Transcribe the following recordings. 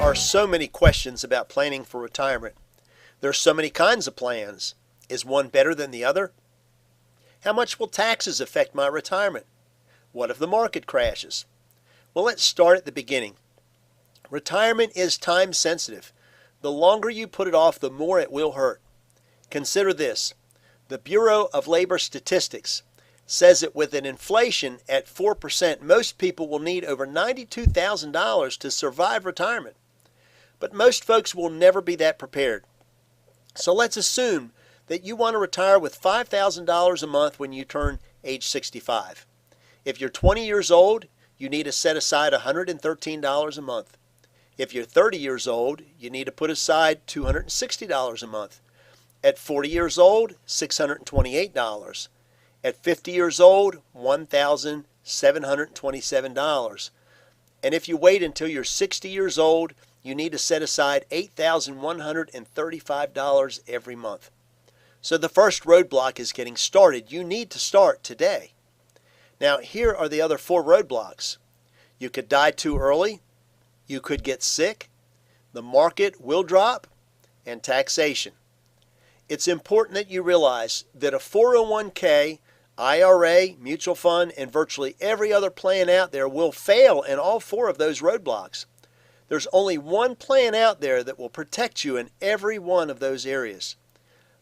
are so many questions about planning for retirement. There are so many kinds of plans. Is one better than the other? How much will taxes affect my retirement? What if the market crashes? Well, let's start at the beginning. Retirement is time sensitive. The longer you put it off, the more it will hurt. Consider this. The Bureau of Labor Statistics says that with an inflation at 4%, most people will need over $92,000 to survive retirement. But most folks will never be that prepared. So let's assume that you want to retire with $5,000 a month when you turn age 65. If you're 20 years old, you need to set aside $113 a month. If you're 30 years old, you need to put aside $260 a month. At 40 years old, $628. At 50 years old, $1,727. And if you wait until you're 60 years old, you need to set aside $8,135 every month. So the first roadblock is getting started. You need to start today. Now, here are the other 4 roadblocks. You could die too early. You could get sick. The market will drop. And taxation. It's important that you realize that a 401k, IRA, mutual fund, and virtually every other plan out there will fail in all 4 of those roadblocks. There's only one plan out there that will protect you in every one of those areas.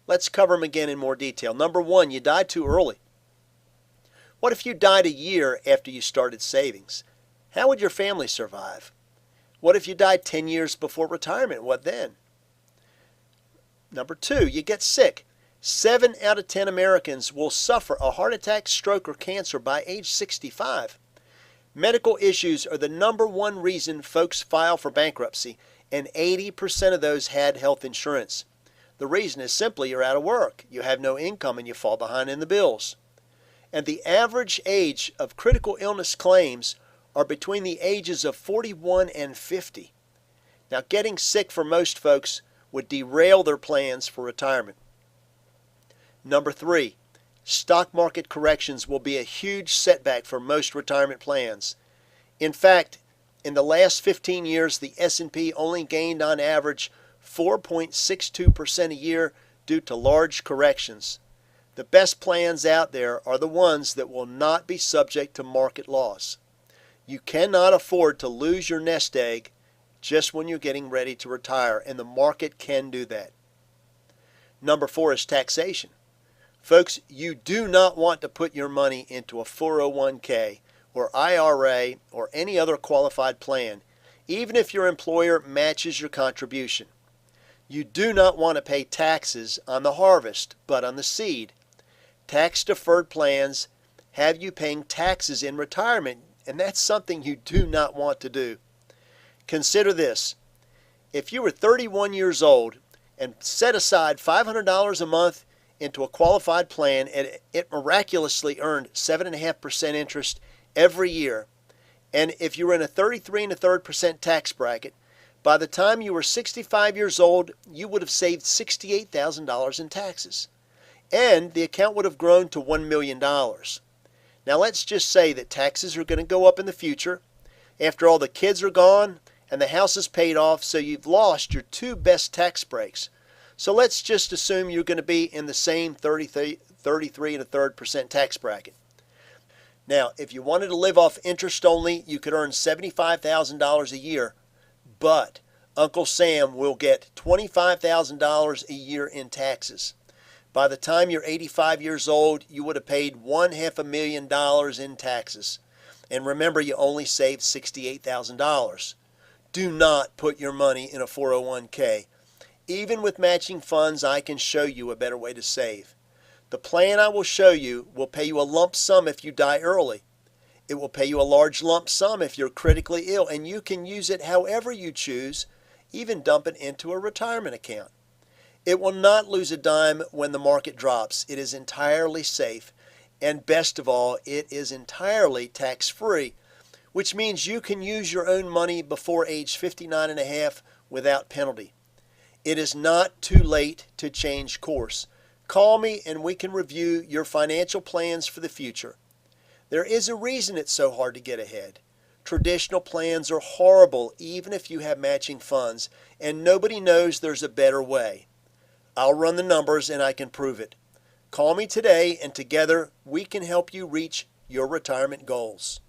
Let's cover them again in more detail. Number 1, you died too early. What if you died a year after you started savings? How would your family survive? What if you died 10 years before retirement? What then? Number 2, you get sick. 7 out of 10 Americans will suffer a heart attack, stroke, or cancer by age 65. Medical issues are the number 1 reason folks file for bankruptcy, and 80% of those had health insurance. The reason is simply you're out of work, you have no income, and you fall behind in the bills. And the average age of critical illness claims are between the ages of 41 and 50. Now, getting sick for most folks would derail their plans for retirement. Number 3, stock market corrections will be a huge setback for most retirement plans. In fact, in the last 15 years, the S&P only gained on average 4.62% a year due to large corrections. The best plans out there are the ones that will not be subject to market loss. You cannot afford to lose your nest egg just when you're getting ready to retire, and the market can do that. Number 4 is taxation. Folks, you do not want to put your money into a 401k or IRA or any other qualified plan, even if your employer matches your contribution. You do not want to pay taxes on the harvest, but on the seed. Tax-deferred plans have you paying taxes in retirement, and that's something you do not want to do. Consider this. If you were 31 years old and set aside $500 a month into a qualified plan and it miraculously earned 7.5% interest every year, and if you were in a 33 1/3% tax bracket, by the time you were 65 years old, you would have saved $68,000 in taxes. And the account would have grown to $1 million. Now let's just say that taxes are going to go up in the future. After all, the kids are gone and the house is paid off, so you've lost your 2 best tax breaks. So let's just assume you're going to be in the same 33 1/3% tax bracket. Now, if you wanted to live off interest only, you could earn $75,000 a year, but Uncle Sam will get $25,000 a year in taxes. By the time you're 85 years old, you would have paid $500,000 in taxes. And remember, you only saved $68,000. Do not put your money in a 401k. Even with matching funds, I can show you a better way to save. The plan I will show you will pay you a lump sum if you die early. It will pay you a large lump sum if you're critically ill, and you can use it however you choose, even dump it into a retirement account. It will not lose a dime when the market drops. It is entirely safe, and best of all, it is entirely tax-free, which means you can use your own money before age 59 and a half without penalty. It is not too late to change course. Call me and we can review your financial plans for the future. There is a reason it's so hard to get ahead. Traditional plans are horrible even if you have matching funds, and nobody knows there's a better way. I'll run the numbers and I can prove it. Call me today and together we can help you reach your retirement goals.